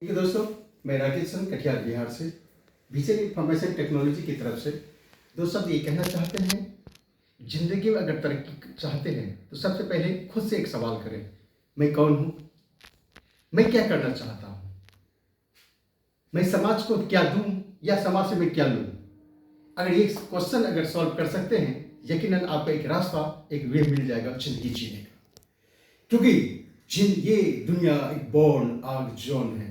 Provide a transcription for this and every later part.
ठीक है दोस्तों, मैं राकेश चंद कटिहार बिहार से विजन इंफॉर्मेशन टेक्नोलॉजी की तरफ से दोस्तों ये कहना चाहते हैं, जिंदगी में अगर तरक्की चाहते हैं तो सबसे पहले खुद से एक सवाल करें, मैं कौन हूँ, मैं क्या करना चाहता हूँ, मैं समाज को क्या दूँ या समाज से मैं क्या लूँ। अगर ये क्वेश्चन अगर सॉल्व कर सकते हैं, यकीनन आपको एक रास्ता, एक वे मिल जाएगा जिंदगी जीने का। क्योंकि ये दुनिया एक बॉर्न आग जोन है।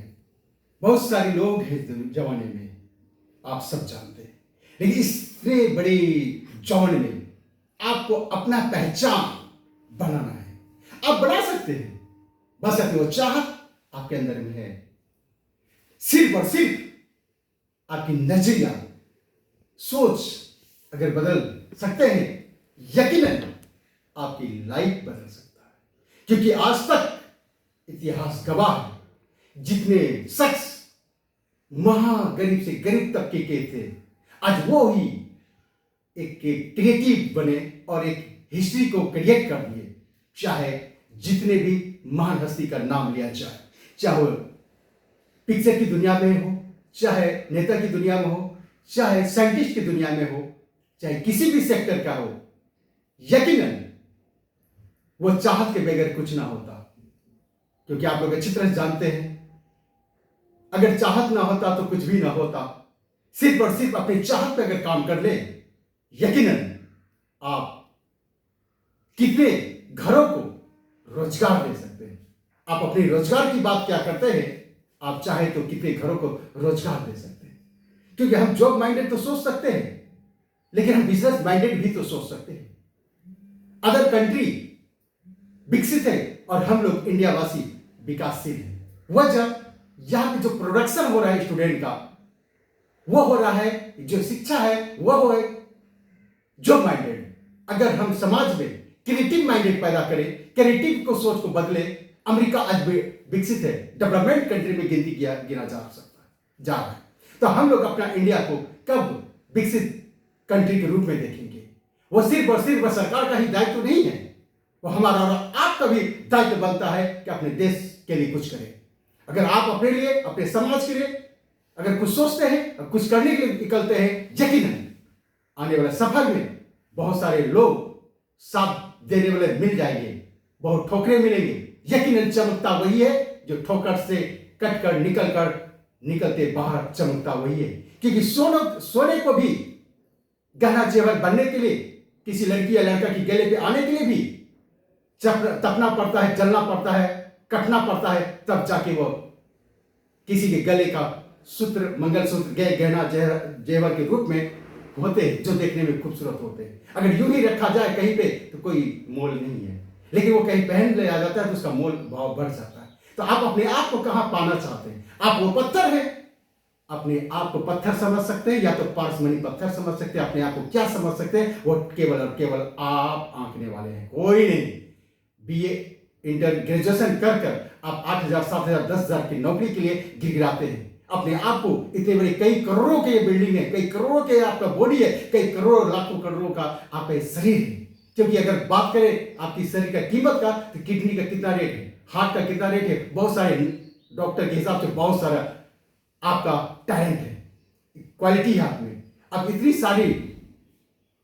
बहुत सारे लोग हैं जमाने में, आप सब जानते हैं, लेकिन इतने बड़े जौन में आपको अपना पहचान बनाना है। आप बना सकते हैं, बस अपनी वो चाहत आपके अंदर में है। सिर्फ और सिर्फ आपकी नजरिया, सोच अगर बदल सकते हैं, यकीनन आपकी लाइफ बदल सकता है। क्योंकि आज तक इतिहास गवाह है, जितने शख्स महागरीब से गरीब तबके के थे, आज वो ही एक क्रिएटिव बने और एक हिस्ट्री को क्रिएट कर दिए। चाहे जितने भी महान हस्ती का नाम लिया जाए, चाहे वो पिक्चर की दुनिया में हो, चाहे नेता की दुनिया में हो, चाहे साइंटिस्ट की दुनिया में हो, चाहे किसी भी सेक्टर का हो, यकीनन वो चाहत के बगैर कुछ ना होता। क्योंकि आप लोग अच्छी तरह जानते हैं, अगर चाहत ना होता तो कुछ भी ना होता। सिर्फ और सिर्फ अपनी चाहत पे अगर काम कर ले, यकीनन आप कितने घरों को रोजगार दे सकते हैं। आप अपने रोजगार की बात क्या करते हैं, आप चाहे तो कितने घरों को रोजगार दे सकते हैं। क्योंकि हम जॉब माइंडेड तो सोच सकते हैं, लेकिन हम बिजनेस माइंडेड भी तो सोच सकते हैं। अदर कंट्री विकसित है और हम लोग इंडिया वासी विकासशील है। वजह यहां पे जो प्रोडक्शन हो रहा है स्टूडेंट का, वो हो रहा है, जो शिक्षा है वो है जॉब माइंडेड। अगर हम समाज में क्रिएटिव माइंडेड पैदा करें, क्रिएटिव को सोच को बदले, अमेरिका आज भी विकसित है, डेवलपमेंट कंट्री में गिना जा रहा है। तो हम लोग अपना इंडिया को कब विकसित कंट्री के रूप में देखेंगे? वो सिर्फ और सिर्फ सरकार का ही दायित्व नहीं है, वो हमारा और आपका भी दायित्व बनता है कि अपने देश के लिए कुछ करें। अगर आप अपने लिए, अपने समाज के लिए अगर कुछ सोचते हैं और कुछ करने के लिए निकलते हैं, यकीनन आने वाले सफर में बहुत सारे लोग साथ देने वाले मिल जाएंगे, बहुत ठोकरें मिलेंगे। यकीनन चमकता वही है जो ठोकर से कट कर निकलते बाहर चमकता वही है। क्योंकि सोने को भी गहना जेवर बनने के लिए, किसी लड़की या लड़का की गले पे आने के लिए भी तपना पड़ता है, जलना पड़ता है, कटना पड़ता है, तब जाके वो किसी के गले का सूत्र, मंगलसूत्र, गहना जेवर के रूप में होते हैं, जो देखने में खूबसूरत होते हैं। अगर यूं ही रखा जाए कहीं पे तो कोई मोल नहीं है, लेकिन वो कहीं पहन ले आ जाता है तो उसका मोल भाव बढ़ जाता है। तो आप अपने आप को कहां पाना चाहते हैं? आप वो पत्थर हैं, अपने आप को पत्थर समझ सकते हैं या तो पारसमणि पत्थर समझ सकते हैं। अपने आप को क्या समझ सकते हैं? वो केवल और केवल आप आंकने वाले हैं, कोई नहीं। बीए इंटर ग्रेजुएशन कर आप 8,000, 7,000, 10,000 की नौकरी के लिए गिड़गिड़ाते हैं। अपने आप को इतने बड़े कई करोड़ों के बिल्डिंग है, कई करोड़ों के आपका बॉडी है, कई करोड़ों लाखों करोड़ों का आपका शरीर है। क्योंकि अगर बात करें आपकी शरीर का कीमत का, तो किडनी का कितना रेट है, हार्ट का कितना रेट है, बहुत सारे डॉक्टर के हिसाब से बहुत सारा आपका टैलेंट है, क्वालिटी है आप में। अब इतनी सारी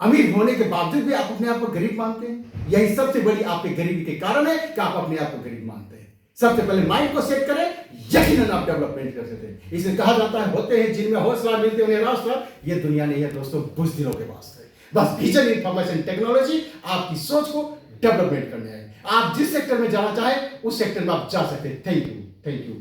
अमीर होने के बावजूद भी आप अपने आप को गरीब मानते हैं। यही सबसे बड़ी आपके गरीबी के कारण है कि आप अपने आप को गरीब मानते हैं। सबसे पहले माइंड को सेट करें, यकीनन आप डेवलपमेंट कर सकते हैं। इसलिए कहा जाता है, होते हैं जिनमें हौसला मिलते उन्हें रास्ता। ये दुनिया नहीं है दोस्तों, बुज़दिलों के वास्ते। बस विजन इंफॉर्मेशन टेक्नोलॉजी आपकी सोच को डेवलपमेंट करने है। आप जिस सेक्टर में जाना चाहें उस सेक्टर में आप जा सकते हैं। Thank you.